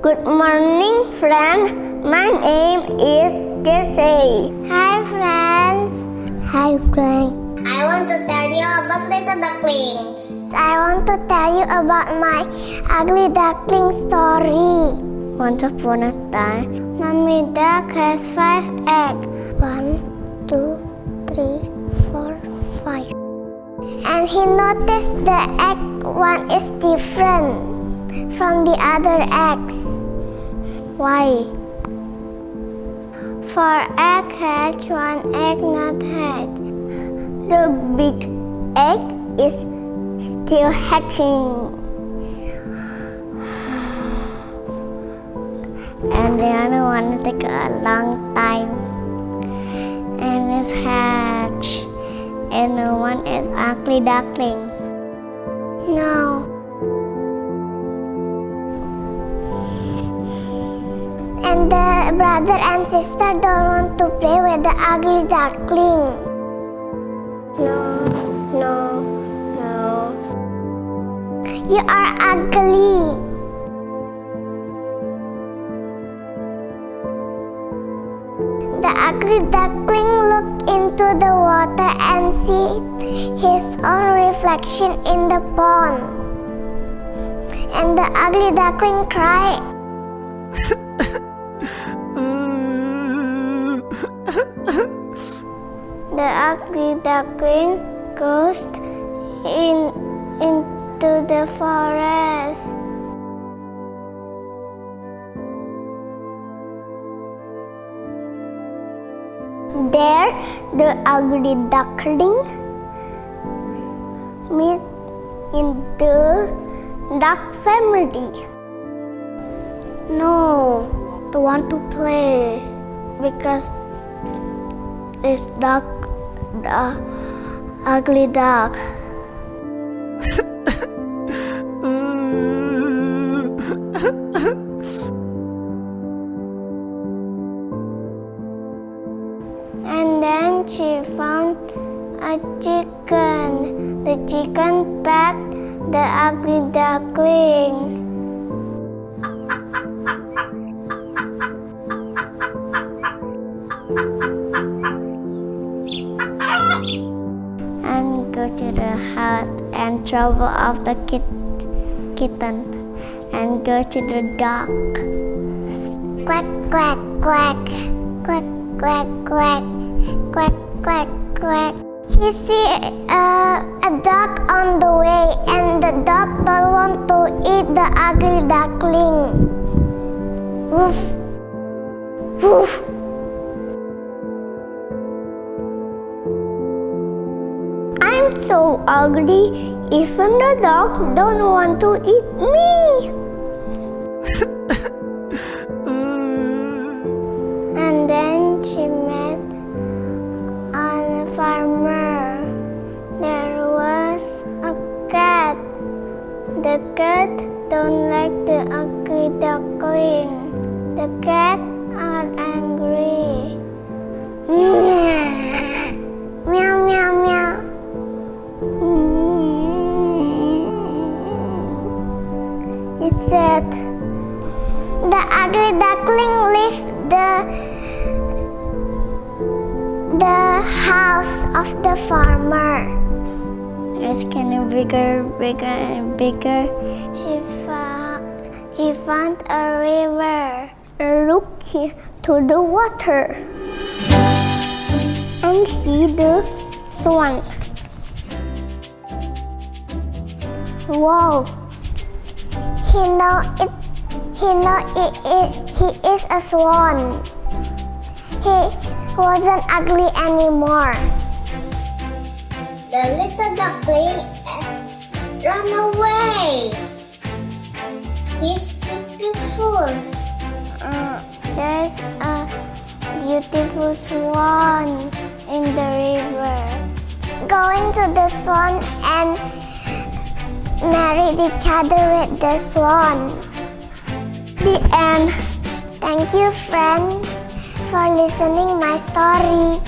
Good morning, friends. My name is Jesse. Hi, friends. Hi, friends. I want to tell you about little duckling. I want to tell you about my ugly duckling story. Once upon a time, Mommy duck has 5 eggs. 1, 2, 3, 4, 5. And he noticed the egg one is different from the other eggs. Why? 4 eggs hatch, 1 egg not hatch. The big egg is still hatching. And the other one take a long time. And it's hatch. And the one is ugly duckling. No. And the brother and sister don't want to play with the ugly duckling. No. You are ugly. The ugly duckling looked into the water and see his own reflection in the pond. And the ugly duckling cried. The ugly duckling goes into the forest. There, the ugly duckling meet in the duck family. No, I want to play because this duck, the ugly duck. And then she found a chicken. The chicken pecked the ugly duckling. And go to the house and trouble off the kitten and go to the duck. Quack, quack, quack. Quack, quack, quack. Quack, quack, quack. He see a duck on the way, and the duck don't want to eat the ugly duckling. Woof, woof. I'm so ugly, even the dog don't want to eat me. And then she met on a farmer. There was a cat. The cat don't like the ugly duckling. The cat are angry. Meow, meow, meow. It said, The ugly duckling left the house of the farmer. it's getting bigger and bigger. He found a river. Look to the water and see the swan. Wow! He is a swan. He wasn't ugly anymore. The little duckling ran away. He's beautiful. There's a beautiful swan in the river. Going to the swan and married each other with the swan. The end. Thank you, friends, for listening my story.